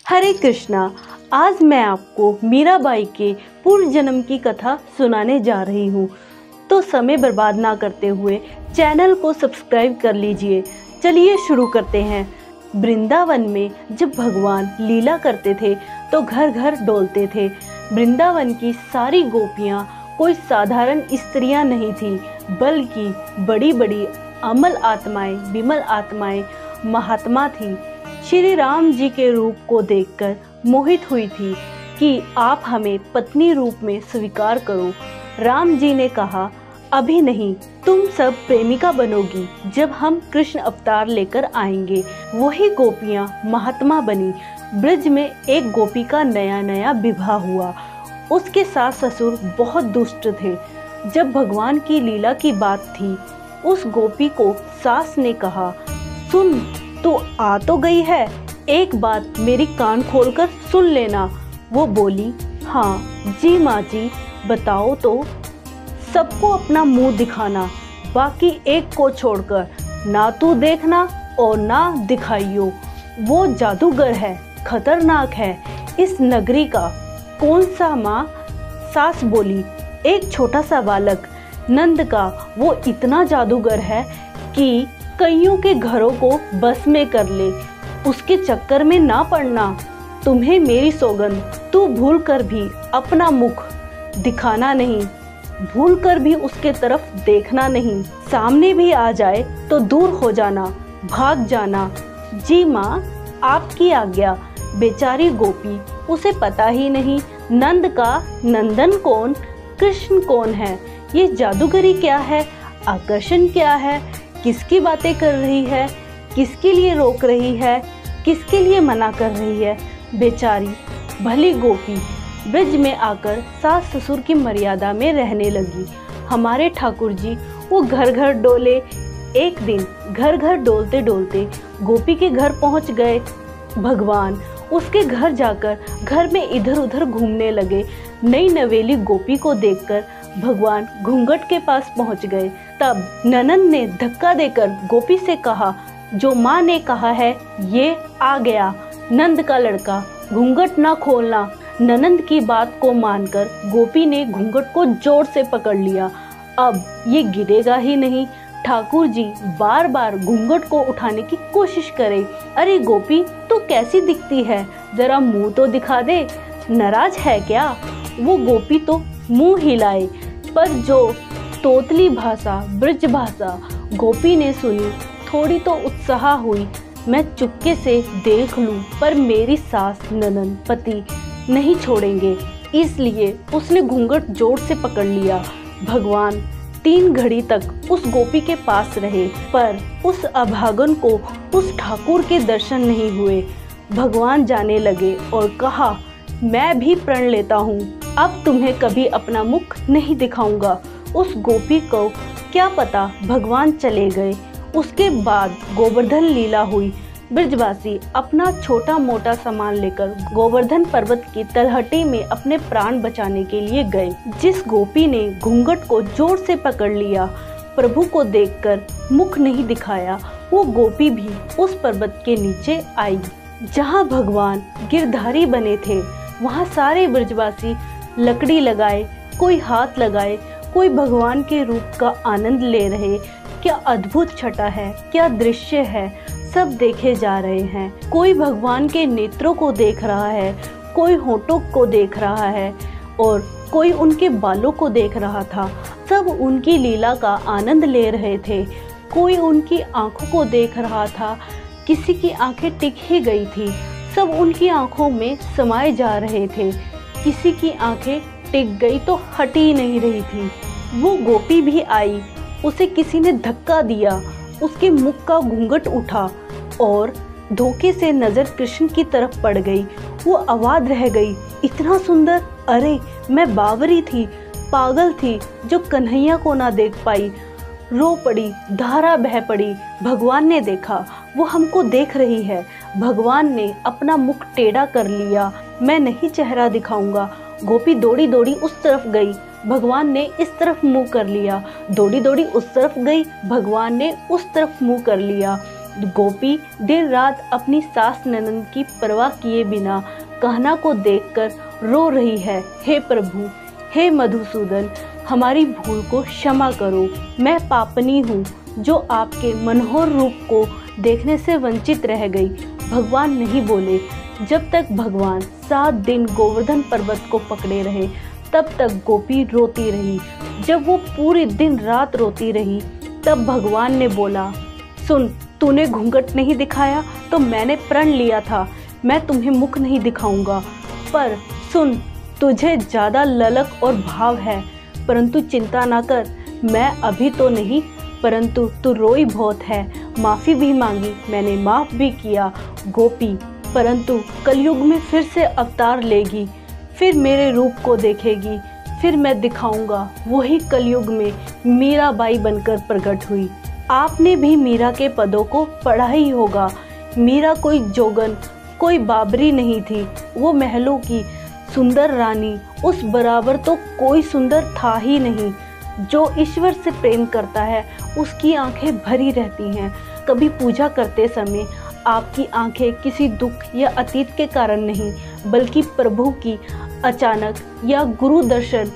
हरे कृष्णा। आज मैं आपको मीराबाई के पूर्व जन्म की कथा सुनाने जा रही हूँ। तो समय बर्बाद ना करते हुए चैनल को सब्सक्राइब कर लीजिए। चलिए शुरू करते हैं। वृंदावन में जब भगवान लीला करते थे तो घर घर डोलते थे। वृंदावन की सारी गोपियाँ कोई साधारण स्त्रियाँ नहीं थी, बल्कि बड़ी बड़ी अमल आत्माएं, विमल आत्माएं, महात्मा थी। श्री राम जी के रूप को देखकर मोहित हुई थी कि आप हमें पत्नी रूप में स्वीकार करो। राम जी ने कहा, अभी नहीं, तुम सब प्रेमिका बनोगी जब हम कृष्ण अवतार लेकर आएंगे। वही गोपियां महात्मा बनी। ब्रज में एक गोपी का नया नया विवाह हुआ। उसके सास ससुर बहुत दुष्ट थे। जब भगवान की लीला की बात थी, उस गोपी को सास ने कहा, सुन, तू आ तो गई है, एक बात मेरी कान खोलकर सुन लेना। वो बोली, हाँ जी माँ जी, बताओ तो। सबको अपना मुंह दिखाना, बाकी एक को छोड़कर, ना तू देखना और ना दिखाइयो। वो जादूगर है, खतरनाक है, इस नगरी का। कौन सा माँ? सास बोली, एक छोटा सा बालक नंद का। वो इतना जादूगर है कि कईयों के घरों को बस में कर ले। उसके चक्कर में ना पड़ना। तुम्हें मेरी सौगंध, तू भूल कर भी अपना मुख दिखाना नहीं, भूल कर भी उसके तरफ देखना नहीं। सामने भी आ जाए तो दूर हो जाना, भाग जाना। जी माँ, आपकी आज्ञा। बेचारी गोपी, उसे पता ही नहीं नंद का नंदन कौन, कृष्ण कौन है, ये जादूगरी क्या है, आकर्षण क्या है, किसकी बातें कर रही है, किसके लिए रोक रही है, किसके लिए मना कर रही है। बेचारी भली गोपी ब्रज में आकर सास ससुर की मर्यादा में रहने लगी। हमारे ठाकुर जी वो घर घर डोले। एक दिन घर घर डोलते डोलते गोपी के घर पहुंच गए। भगवान उसके घर जाकर घर में इधर उधर घूमने लगे। नई नवेली गोपी को देखकर भगवान घूंघट के पास पहुंच गए। तब ननंद ने धक्का देकर गोपी से कहा, जो माँ ने कहा है ये आ गया नंद का लड़का, घूंघट ना खोलना। ननंद की बात को मानकर गोपी ने घूंघट को जोर से पकड़ लिया। अब ये गिरेगा ही नहीं। ठाकुर जी बार बार घूंघट को उठाने की कोशिश करे। अरे गोपी, तू कैसी दिखती है, जरा मुंह तो दिखा दे, नाराज है क्या? वो गोपी तो मुंह हिलाए, पर जो तोतली भाषा, ब्रज भाषा गोपी ने सुनी, थोड़ी तो उत्साह हुई। मैं चुपके से देख लूं, पर मेरी सास ननंद पति नहीं छोड़ेंगे, इसलिए उसने घूंघट जोर से पकड़ लिया। भगवान 3 घड़ी तक उस गोपी के पास रहे, पर उस अभागन को उस ठाकुर के दर्शन नहीं हुए। भगवान जाने लगे और कहा, मैं भी प्रण लेता हूँ, अब तुम्हें कभी अपना मुख नहीं दिखाऊंगा। उस गोपी को क्या पता भगवान चले गए। उसके बाद गोवर्धन लीला हुई। ब्रजवासी अपना छोटा मोटा सामान लेकर गोवर्धन पर्वत की तलहटी में अपने प्राण बचाने के लिए गए। जिस गोपी ने घूंघट को जोर से पकड़ लिया, प्रभु को देखकर मुख नहीं दिखाया, वो गोपी भी उस पर्वत के नीचे आई जहाँ भगवान गिरधारी बने थे। वहाँ सारे ब्रजवासी लकड़ी लगाए, कोई हाथ लगाए, कोई भगवान के रूप का आनंद ले रहे। क्या अद्भुत छटा है, क्या दृश्य है, सब देखे जा रहे हैं। कोई भगवान के नेत्रों को देख रहा है, कोई होठों को देख रहा है और कोई उनके बालों को देख रहा था। सब उनकी लीला का आनंद ले रहे थे। कोई उनकी आंखों को देख रहा था, किसी की आंखें टिक ही गई थी, सब उनकी आंखों में समाये जा रहे थे। किसी की आंखें टिक गई तो हट ही नहीं रही थी। वो गोपी भी आई, उसे किसी ने धक्का दिया, उसके मुख का घूंघट उठा और धोखे से नजर कृष्ण की तरफ पड़ गई। वो आवाज रह गई, इतना सुंदर, अरे मैं बावरी थी, पागल थी जो कन्हैया को ना देख पाई। रो पड़ी, धारा बह पड़ी। भगवान ने देखा, वो हमको देख रही है। भगवान ने अपना मुख टेढ़ा कर लिया, मैं नहीं चेहरा दिखाऊंगा। गोपी दौड़ी दौड़ी उस तरफ गई, भगवान ने इस तरफ मुंह कर लिया। दौड़ी दौड़ी उस तरफ गई, भगवान ने उस तरफ मुंह कर लिया। गोपी दिन रात अपनी सास ननद की परवाह किए बिना कहना को देखकर रो रही है। हे प्रभु, हे मधुसूदन, हमारी भूल को क्षमा करो। मैं पापनी हूँ जो आपके मनोहर रूप को देखने से वंचित रह गई। भगवान नहीं बोले। जब तक भगवान 7 दिन गोवर्धन पर्वत को पकड़े रहे तब तक गोपी रोती रही। जब वो पूरी दिन रात रोती रही तब भगवान ने बोला, सुन, तूने घूंघट नहीं दिखाया तो मैंने प्रण लिया था मैं तुम्हें मुख नहीं दिखाऊंगा। पर सुन, तुझे ज़्यादा ललक और भाव है, परंतु चिंता ना कर, मैं अभी तो नहीं, परंतु तू रोई बहुत है। माफ़ी भी मांगी, मैंने माफ़ भी किया गोपी, परंतु कलयुग में फिर से अवतार लेगी, फिर मेरे रूप को देखेगी, फिर मैं दिखाऊंगा। वही कलयुग में मीराबाई बनकर प्रकट हुई। आपने भी मीरा के पदों को पढ़ा ही होगा। मीरा कोई जोगन, कोई बाबरी नहीं थी। वो महलों की सुंदर रानी, उस बराबर तो कोई सुंदर था ही नहीं। जो ईश्वर से प्रेम करता है उसकी आंखें भरी रहती हैं। कभी पूजा करते समय आपकी आंखें किसी दुख या अतीत के कारण नहीं, बल्कि प्रभु की अचानक या गुरु दर्शन,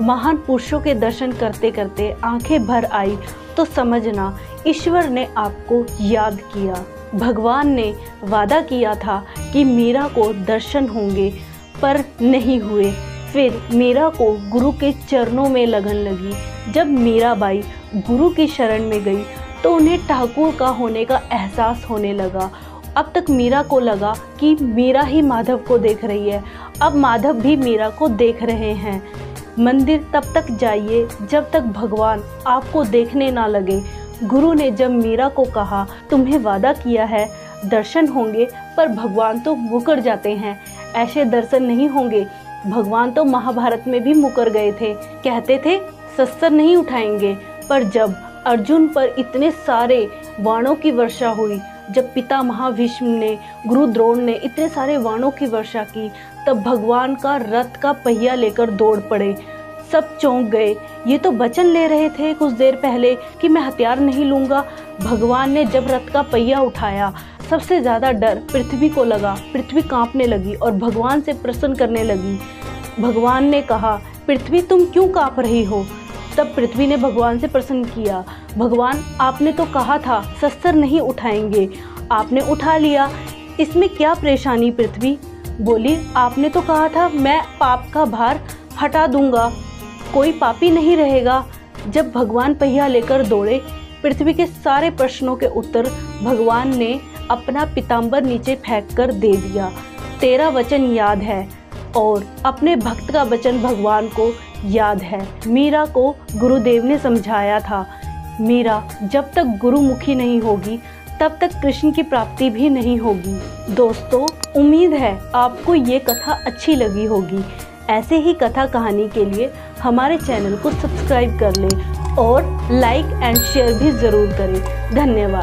महान पुरुषों के दर्शन करते करते आंखें भर आई तो समझना ईश्वर ने आपको याद किया। भगवान ने वादा किया था कि मीरा को दर्शन होंगे, पर नहीं हुए। फिर मीरा को गुरु के चरणों में लगन लगी। जब मीराबाई गुरु की शरण में गई तो उन्हें ठाकुर का होने का एहसास होने लगा। अब तक मीरा को लगा कि मीरा ही माधव को देख रही है, अब माधव भी मीरा को देख रहे हैं। मंदिर तब तक जाइए जब तक भगवान आपको देखने ना लगे। गुरु ने जब मीरा को कहा, तुम्हें वादा किया है दर्शन होंगे, पर भगवान तो मुकर जाते हैं, ऐसे दर्शन नहीं होंगे। भगवान तो महाभारत में भी मुकर गए थे, कहते थे शस्त्र नहीं उठाएंगे। पर जब अर्जुन पर इतने सारे बाणों की वर्षा हुई, जब पिता महाभीष्म ने, गुरु द्रोण ने इतने सारे बाणों की वर्षा की, तब भगवान का रथ का पहिया लेकर दौड़ पड़े। सब चौंक गए। ये तो वचन ले रहे थे कुछ देर पहले कि मैं हथियार नहीं लूंगा। भगवान ने जब रथ का पहिया उठाया, सबसे ज़्यादा डर पृथ्वी को लगा। पृथ्वी कांपने लगी और भगवान से प्रश्न करने लगी। भगवान ने कहा, पृथ्वी तुम क्यों कांप रही हो? तब पृथ्वी ने भगवान से प्रश्न किया, भगवान आपने तो कहा था शस्त्र नहीं उठाएंगे, आपने उठा लिया, इसमें क्या परेशानी? पृथ्वी बोली, आपने तो कहा था मैं पाप का भार हटा दूंगा, कोई पापी नहीं रहेगा। जब भगवान पहिया लेकर दौड़े, पृथ्वी के सारे प्रश्नों के उत्तर भगवान ने अपना पीताम्बर नीचे फेंक कर दे दिया। तेरा वचन याद है, और अपने भक्त का वचन भगवान को याद है। मीरा को गुरुदेव ने समझाया था, मीरा जब तक गुरुमुखी नहीं होगी तब तक कृष्ण की प्राप्ति भी नहीं होगी। दोस्तों, उम्मीद है आपको ये कथा अच्छी लगी होगी। ऐसे ही कथा कहानी के लिए हमारे चैनल को सब्सक्राइब कर लें और लाइक एंड शेयर भी ज़रूर करें। धन्यवाद।